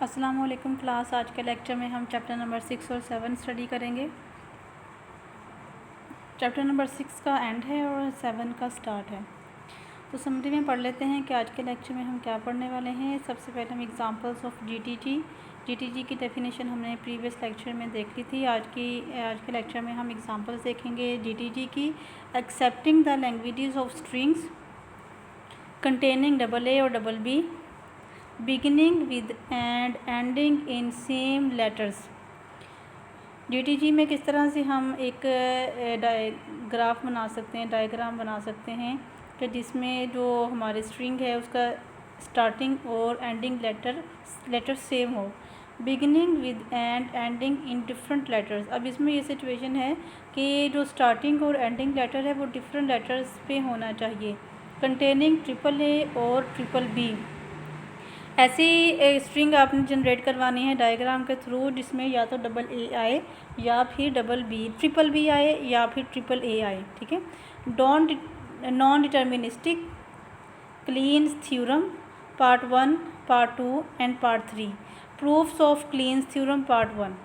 अस्सलाम वालेकुम क्लास। आज के लेक्चर में हम चैप्टर नंबर 6 और 7 स्टडी करेंगे। चैप्टर नंबर 6 का एंड है और 7 का स्टार्ट है। तो समरी में पढ़ लेते हैं कि आज के लेक्चर में हम क्या पढ़ने वाले हैं। सबसे पहले हम एग्जांपल्स ऑफ जीटीजी की डेफिनेशन हमने प्रीवियस लेक्चर में देख ली थी। आज के लेक्चर में हम एग्जांपल्स देखेंगे जीटीजी की। Accepting the languages of strings containing double ए और double B, beginning with and ending in same letters। GTG में किस तरह से हम एक ग्राफ बना सकते हैं, डायग्राम बना सकते हैं कि जिसमें जो हमारी स्ट्रिंग है उसका स्टार्टिंग और एंडिंग लेटर सेम हो, beginning with and ending in different letters. अब इसमें ये सिचुएशन है कि जो स्टार्टिंग और एंडिंग लेटर है वो डिफरेंट लेटर्स पे होना चाहिए, कंटेनिंग ट्रिपल ए और ट्रिपल बी। ऐसी स्ट्रिंग आपने जनरेट करवानी है डायग्राम के थ्रू जिसमें या तो डबल ए आए या फिर ट्रिपल बी आए या फिर ट्रिपल ए आए। ठीक है। Non deterministic cleans theorem part 1, part 2 and part 3। Proofs of cleans theorem part 1।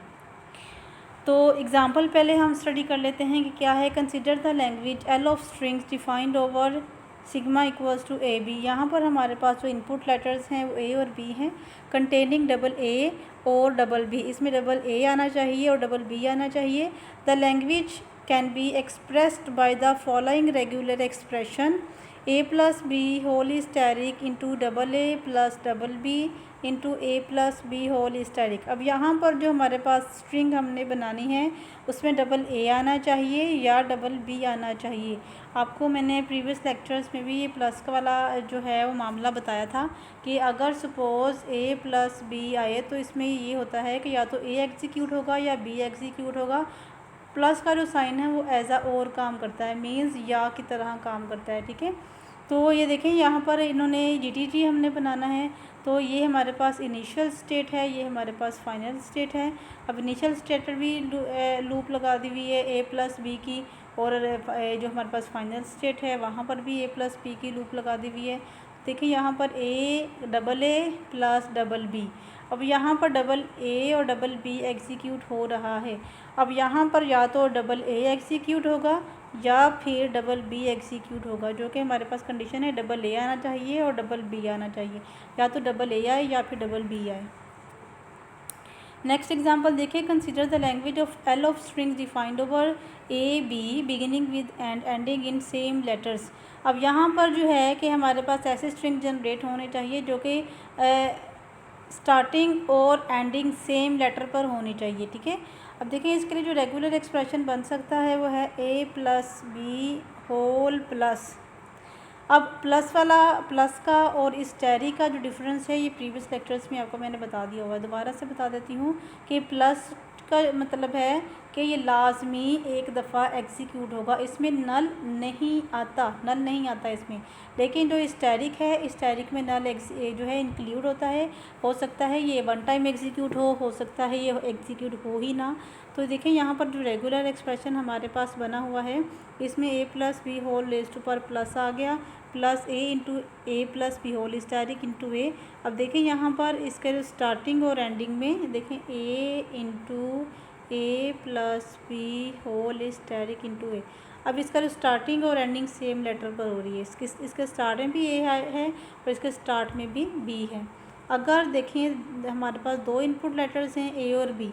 तो एग्जाम्पल पहले हम स्टडी कर लेते हैं कि क्या है। Consider the language L of strings defined over sigma equals to a b. यहाँ पर हमारे पास जो इनपुट लेटर्स हैं वो ए और बी हैं, कंटेनिंग डबल ए और डबल बी। इसमें डबल ए आना चाहिए और डबल बी आना चाहिए। The language can be expressed by the following regular expression a plus B whole asterisk into double a plus double b into A plus B whole asterisk. अब यहाँ पर जो हमारे पास स्ट्रिंग हमने बनानी है उसमें डबल ए आना चाहिए या डबल बी आना चाहिए। आपको मैंने प्रीवियस लेक्चर्स में भी ये प्लस का वाला जो है वो मामला बताया था कि अगर सपोज़ ए प्लस बी आए तो इसमें ये होता है कि या तो ए एग्जीक्यूट होगा या बी एग्जीक्यूट होगा। प्लस का जो साइन है वो एज आ और काम करता है, मीन्स या की तरह काम करता है। ठीक है। तो ये देखें यहाँ पर इन्होंने जीटीजी हमने बनाना है तो ये हमारे पास इनिशियल स्टेट है, ये हमारे पास फाइनल स्टेट है। अब इनिशियल स्टेट पर भी लूप लगा दी हुई है ए प्लस बी की, और जो हमारे पास फाइनल स्टेट है वहाँ पर भी ए प्लस बी की लूप लगा दी हुई है। देखिए यहाँ पर double a plus double b. अब यहाँ पर डबल ए और डबल बी एग्जीक्यूट हो रहा है। अब यहाँ पर या तो डबल ए एग्जीक्यूट होगा या फिर डबल बी एग्जीक्यूट होगा, जो कि हमारे पास कंडीशन है डबल ए आना चाहिए और डबल बी आना चाहिए, या तो डबल ए आए या फिर डबल बी आए। नेक्स्ट एग्जांपल देखिए। Consider the language of L of strings defined over a b beginning with and ending in same letters. अब यहाँ पर जो है कि हमारे पास ऐसे स्ट्रिंग जनरेट होने चाहिए जो कि स्टार्टिंग और एंडिंग सेम लेटर पर होनी चाहिए। ठीक है। अब देखिए इसके लिए जो रेगुलर एक्सप्रेशन बन सकता है वो है A plus B whole plus. अब प्लस का और स्टैरी का जो डिफरेंस है ये प्रीवियस लेक्चर्स में आपको मैंने बता दिया हुआ है, दोबारा से बता देती हूँ कि प्लस का मतलब है कि ये लाजमी एक दफ़ा एग्जीक्यूट होगा, इसमें नल नहीं आता इसमें। लेकिन जो स्टैरिक है, स्टैरिक में नल जो है इंक्लूड होता है। हो सकता है ये वन टाइम एग्जीक्यूट हो सकता है ये एग्जीक्यूट हो ही ना। तो देखिए यहाँ पर जो रेगुलर एक्सप्रेशन हमारे पास बना हुआ है इसमें A plus B whole raise to पर प्लस आ गया, plus A into A plus B whole asterisk into A. अब देखिए यहाँ पर इसके जो स्टार्टिंग और एंडिंग में देखें A into A plus B whole asterisk into A. अब इसका जो स्टार्टिंग और एंडिंग सेम लेटर पर हो रही है, इसके स्टार्ट में भी ए है और इसके स्टार्ट में भी बी है। अगर देखें हमारे पास दो इनपुट लेटर्स हैं ए और बी,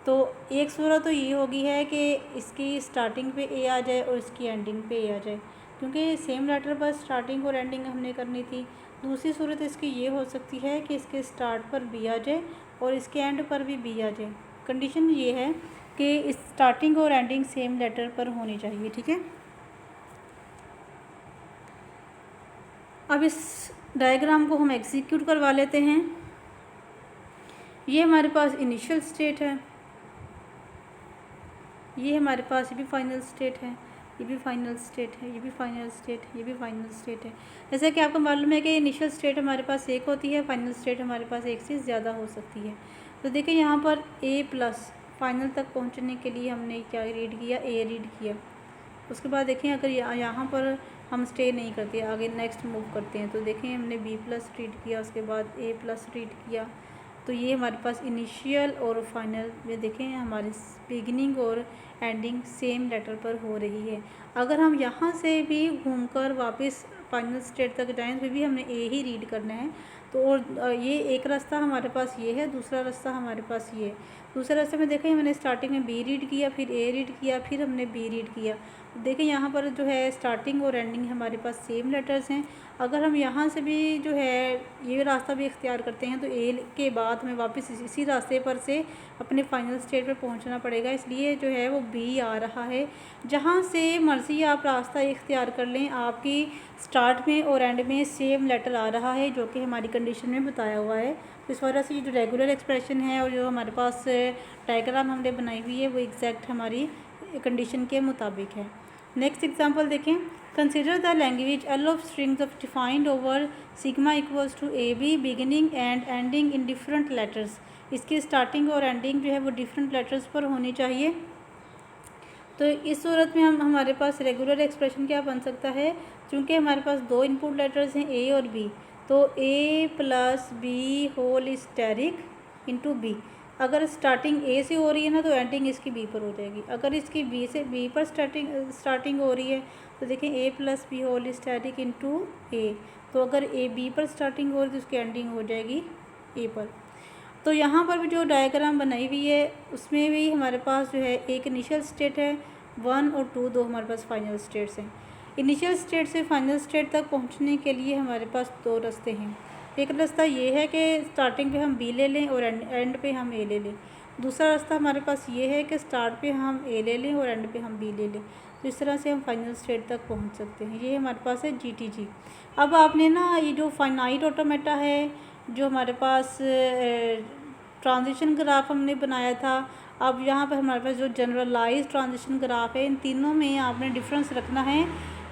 तो एक सूरत तो ये होगी है कि इसकी स्टार्टिंग पे ए आ जाए और इसकी एंडिंग पे ए आ जाए, क्योंकि सेम लेटर पर स्टार्टिंग और एंडिंग हमने करनी थी। दूसरी सूरत इसकी ये हो सकती है कि इसके स्टार्ट पर बी आ जाए और इसके एंड पर भी बी आ जाए। कंडीशन ये है कि इस स्टार्टिंग और एंडिंग सेम लेटर पर होनी चाहिए। ठीक है। अब इस डायग्राम को हम एग्जीक्यूट करवा लेते हैं। ये हमारे पास इनिशियल स्टेट है, ये हमारे पास ये भी फाइनल स्टेट है, ये भी फाइनल स्टेट है, ये भी फाइनल स्टेट है, ये भी फाइनल स्टेट है। जैसे कि आपको मालूम है कि इनिशियल स्टेट हमारे पास एक होती है, फाइनल स्टेट हमारे पास एक से ज़्यादा हो सकती है। तो देखिए यहाँ पर ए प्लस फाइनल तक पहुँचने के लिए हमने क्या रीड किया, ए रीड किया। उसके बाद देखें अगर यहाँ पर हम स्टे नहीं करते, आगे नेक्स्ट मूव करते हैं, तो देखें हमने बी प्लस रीड किया, उसके बाद ए प्लस रीड किया, तो ये हमारे पास इनिशियल और फाइनल में देखें हमारी बिगिनिंग और एंडिंग सेम लेटर पर हो रही है। अगर हम यहाँ से भी घूमकर वापस फाइनल स्टेट तक जाएँ तो भी हमने ए ही रीड करना है। तो और ये एक रास्ता हमारे पास ये है, दूसरा रास्ता हमारे पास ये है। दूसरे रास्ते में देखें मैंने स्टार्टिंग में बी रीड किया, फिर ए रीड किया, फिर हमने बी रीड किया। देखें यहाँ पर जो है स्टार्टिंग और एंडिंग हमारे पास सेम लेटर्स हैं। अगर हम यहाँ से भी जो है ये रास्ता भी इख्तियार करते हैं तो ए के बाद हमें वापस इसी रास्ते पर से अपने फाइनल स्टेट पर पहुँचना पड़ेगा, इसलिए जो है वो बी आ रहा है। जहाँ से मर्ज़ी आप रास्ता इख्तियार कर लें, आपकी स्टार्ट में और एंड में सेम लेटर आ रहा है जो कि हमारी कंडीशन में बताया हुआ है। तो इस वजह से ये जो रेगुलर एक्सप्रेशन है और जो हमारे पास डायग्राम हमने बनाई हुई है वो एग्जैक्ट हमारी कंडीशन के मुताबिक है। नेक्स्ट एग्जांपल देखें। Consider the language L of strings of defined over sigma equals to a b beginning and ending in different letters. इसकी स्टार्टिंग और एंडिंग जो है वो डिफरेंट लेटर्स पर होनी चाहिए। तो इस सूरत में हमारे पास रेगुलर एक्सप्रेशन क्या बन सकता है, क्योंकि हमारे पास दो इनपुट लेटर्स हैं ए और बी, तो A plus B whole asterisk into B. अगर स्टार्टिंग ए से हो रही है ना तो एंडिंग इसकी बी पर हो जाएगी। अगर इसकी बी से बी पर स्टार्टिंग हो रही है तो देखें A plus B whole asterisk into A. तो अगर ए बी पर स्टार्टिंग हो रही है तो उसकी एंडिंग हो जाएगी ए पर। तो यहाँ पर भी जो डायग्राम बनाई हुई है उसमें भी हमारे पास जो है एक इनिशियल स्टेट है 1 और 2, दो हमारे पास फाइनल स्टेट्स हैं। इनिशियल स्टेट से फाइनल स्टेट तक पहुँचने के लिए हमारे पास दो रास्ते हैं। एक रास्ता ये है कि स्टार्टिंग पे हम बी ले लें और एंड पे हम ए ले लें। दूसरा रास्ता हमारे पास ये है कि स्टार्ट पे हम ए ले लें और एंड पे हम बी ले लें। तो इस तरह से हम फाइनल स्टेट तक पहुँच सकते हैं। ये हमारे पास है GTG। अब आपने ना ये जो फाइनाइट ऑटोमेटा है, जो हमारे पास ट्रांजिशन ग्राफ हमने बनाया था, अब यहाँ पर हमारे पास जो जनरलाइज ट्रांजिशन ग्राफ है, इन तीनों में आपने डिफरेंस रखना है।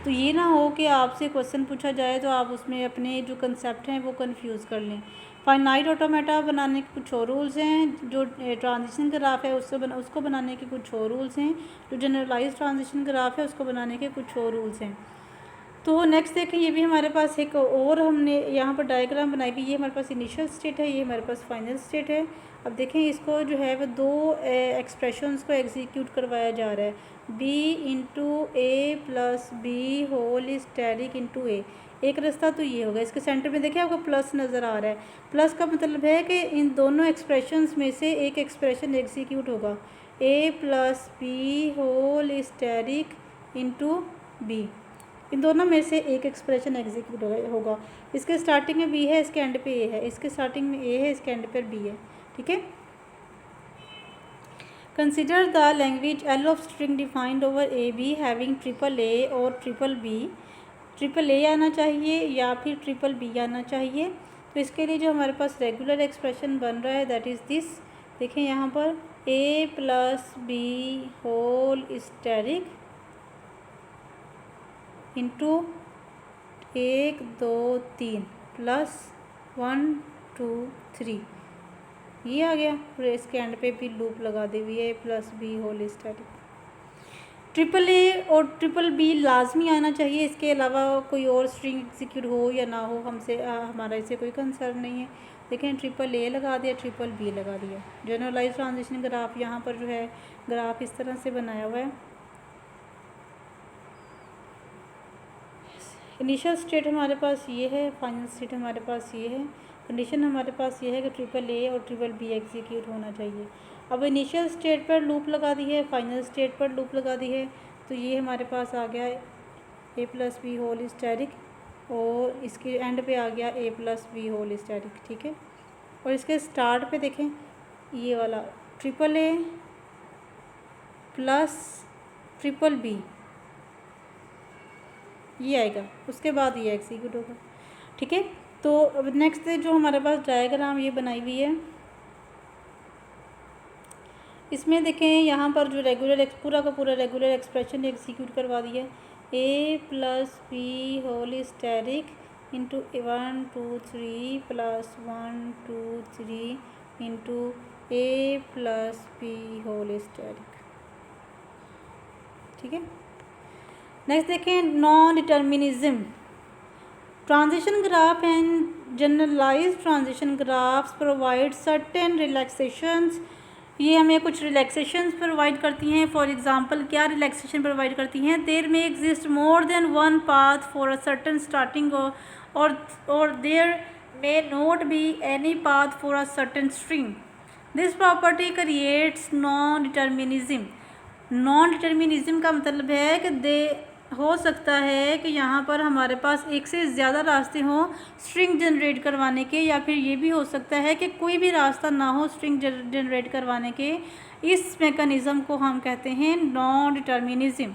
तो ये ना हो कि आपसे क्वेश्चन पूछा जाए तो आप उसमें अपने जो कंसेप्ट हैं वो कंफ्यूज कर लें। फाइनाइट ऑटोमेटा बनाने के कुछ और रूल्स हैं, जो ट्रांजिशन ग्राफ है उसको बनाने के कुछ और रूल्स हैं, जो जनरलाइज ट्रांजिशन ग्राफ है उसको बनाने के कुछ और रूल्स हैं। तो नेक्स्ट देखें, ये भी हमारे पास एक और हमने यहाँ पर डायग्राम बनाई हुई। ये हमारे पास इनिशियल स्टेट है, ये हमारे पास फाइनल स्टेट है। अब देखें इसको जो है वो दो एक्सप्रेशंस को एग्जीक्यूट करवाया जा रहा है, B into A plus B whole asterisk into A. एक रास्ता तो ये होगा, इसके सेंटर में देखिए आपको प्लस नज़र आ रहा है। प्लस का मतलब है कि इन दोनों एक्सप्रेशंस में से एक एक्सप्रेशन एग्जीक्यूट होगा, A plus B whole asterisk into B. इन दोनों में से एक एक्सप्रेशन एग्जीक्यूट होगा। इसके स्टार्टिंग में बी है, इसके एंड पे ए है, इसके स्टार्टिंग में ए है, इसके एंड पर बी है। ठीक है। Consider the language L of string defined over a be having triple a और ट्रिपल बी। ट्रिपल ए आना चाहिए या फिर ट्रिपल बी आना चाहिए। तो इसके लिए जो हमारे पास रेगुलर एक्सप्रेशन बन रहा है दैट इज़ दिस। देखें यहाँ पर A plus B whole asterisk into 1 2 3 plus 1 2 3, ये आ गया। फिर इसके एंड पे भी लूप लगा दी हुई है, plus B whole asterisk. Triple a और ट्रिपल बी लाजमी आना चाहिए, इसके अलावा कोई और स्ट्रिंग एग्जीक्यूट हो या ना हो हमारा इससे कोई कंसर्न नहीं है। देखें ट्रिपल ए लगा दिया, ट्रिपल बी लगा दिया। जनरलाइज ट्रांजिशन ग्राफ यहाँ पर जो है ग्राफ इस तरह से बनाया हुआ है। इनिशियल स्टेट हमारे पास ये है, फाइनल स्टेट हमारे पास ये है। कंडीशन हमारे पास ये है कि ट्रिपल ए और ट्रिपल बी एग्जीक्यूट होना चाहिए। अब इनिशियल स्टेट पर लूप लगा दी है, फाइनल स्टेट पर लूप लगा दी है, तो ये हमारे पास आ गया a plus B whole asterisk और इसके एंड पे आ गया a plus B whole asterisk. ठीक है। और इसके स्टार्ट पे देखें ये वाला triple a plus triple b ये आएगा, उसके बाद ये एग्जीक्यूट होगा। ठीक है। तो अब नेक्स्ट जो हमारे पास डायग्राम ये बनाई हुई है, इसमें देखें यहाँ पर जो रेगुलर पूरा का पूरा रेगुलर एक्सप्रेशन एग्जीक्यूट करवा दिया है, A plus B whole asterisk into 1 2 3 plus 1 2 3 into A plus B whole asterisk. ठीक है। नेक्स्ट देखें non determinism. Transition graph and generalized transition graphs provide certain relaxations, ये हमें कुछ रिलैक्सेशंस प्रोवाइड करती हैं। फॉर एग्जांपल क्या रिलैक्सेशन प्रोवाइड करती हैं? There may exist more than one path for a certain starting और there may not be any path for a certain string. This property creates non-determinism. Non-determinism का मतलब है कि हो सकता है कि यहाँ पर हमारे पास एक से ज़्यादा रास्ते हों स्ट्रिंग जनरेट करवाने के, या फिर ये भी हो सकता है कि कोई भी रास्ता ना हो स्ट्रिंग जनरेट करवाने के। इस मैकेनिज़्म को हम कहते हैं non determinism.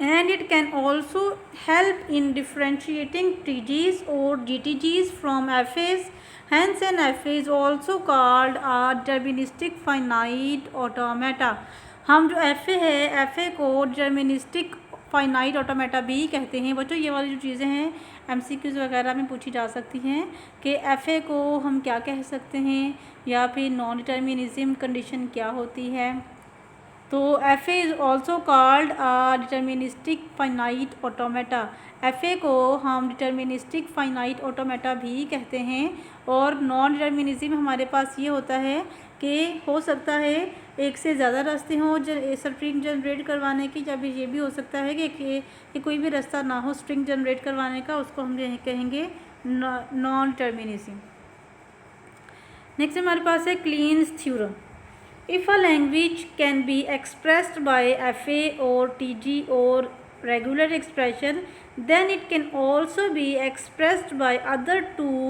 And it can also help in differentiating TGs or GTGs from FAs. Hence an FA is also called a deterministic finite automata. हम जो FA है, FA को deterministic finite automata भी कहते हैं। बच्चों ये वाली जो चीज़ें हैं MCQs वगैरह में पूछी जा सकती हैं कि FA को हम क्या कह सकते हैं, या फिर नॉन डिटर्मिनिज्म कंडीशन क्या होती है। तो FA is also called deterministic finite automata. FA को हम डिटर्मिनिस्टिक फाइनाइट ऑटोमेटा भी कहते हैं। और नॉन डिटर्मिनिज्म हमारे पास ये होता है कि हो सकता है एक से ज़्यादा रास्ते हों स्ट्रिंग जनरेट करवाने की, या फिर ये भी हो सकता है कि कोई भी रास्ता ना हो स्ट्रिंग जनरेट करवाने का, उसको हम कहेंगे नॉन डिटर्मिनिज्म। नेक्स्ट हमारे पास है Kleene's theorem. If a language can be expressed by FA or TG or regular expression, then it can also be expressed by other two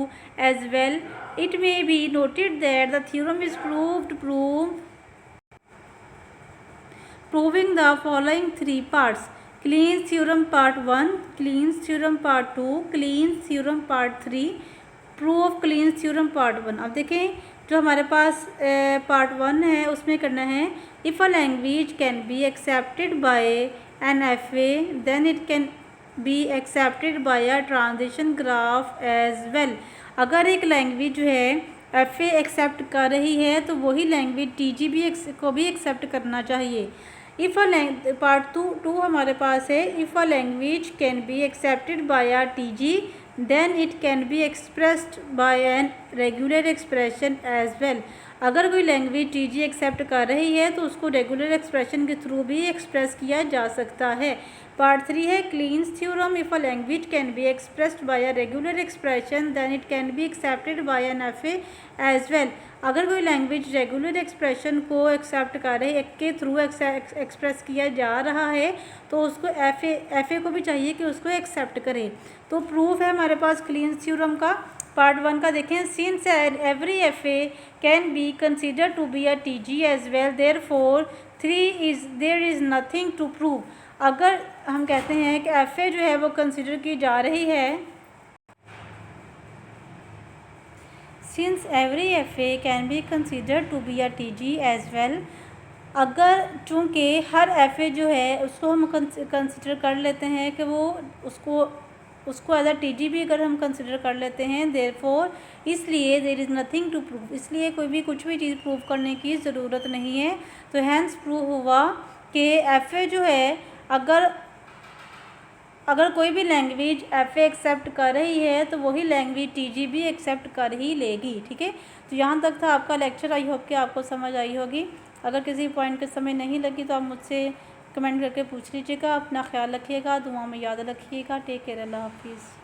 as well. It may be noted that the theorem is proving the following three parts: Clean's theorem part 1, Clean's theorem part 2, Clean's theorem part 3, proof of cleans theorem part 1। अब देखें जो हमारे पास part 1 है उसमें करना है if a language can be accepted by an FA then it can be accepted by a transition graph as well. अगर एक लैंग्वेज जो है FA एक्सेप्ट कर रही है तो वही लैंग्वेज TG को भी एक्सेप्ट करना चाहिए। पार्ट 2 हमारे पास है if a language can be accepted by a TG then it can be expressed by an regular expression as well। अगर कोई लैंग्वेज TG एक्सेप्ट कर रही है तो उसको रेगुलर एक्सप्रेशन के थ्रू भी एक्सप्रेस किया जा सकता है। पार्ट 3 है Kleene's theorem. If a language can be expressed by a regular expression then it can be accepted by an FA as well. अगर कोई लैंग्वेज रेगुलर एक्सप्रेशन को एक्सेप्ट कर रही है के थ्रू एक्सप्रेस किया जा रहा है तो उसको FA को भी चाहिए कि उसको एक्सेप्ट करे। तो प्रूफ है हमारे पास क्लीन्स थ्योरम का। पार्ट 1 का देखें since every FA can be consider to be a TG as well therefore there is nothing to prove. अगर हम कहते हैं कि FA जो है वो कंसिडर की जा रही है, since every FA can be consider to be a TG as well, अगर चूँकि हर FA जो है उसको हम कंसिडर कर लेते हैं कि वो उसको एज अ TG भी अगर हम कंसिडर कर लेते हैं देयरफॉर, इसलिए there is nothing to prove, इसलिए कुछ भी चीज़ प्रूव करने की ज़रूरत नहीं है। तो हैंस प्रूव हुआ कि FA जो है अगर कोई भी लैंग्वेज FA एक्सेप्ट कर रही है तो वही लैंग्वेज TG भी एक्सेप्ट कर ही लेगी। ठीक है, तो यहाँ तक था आपका लेक्चर। आई होप कि आपको समझ आई होगी। अगर किसी पॉइंट के समय नहीं लगी तो आप मुझसे कमेंट करके पूछ लीजिएगा। अपना ख्याल रखिएगा, दुआ में याद रखिएगा। टेक केयर, अल्लाह हाफिज़।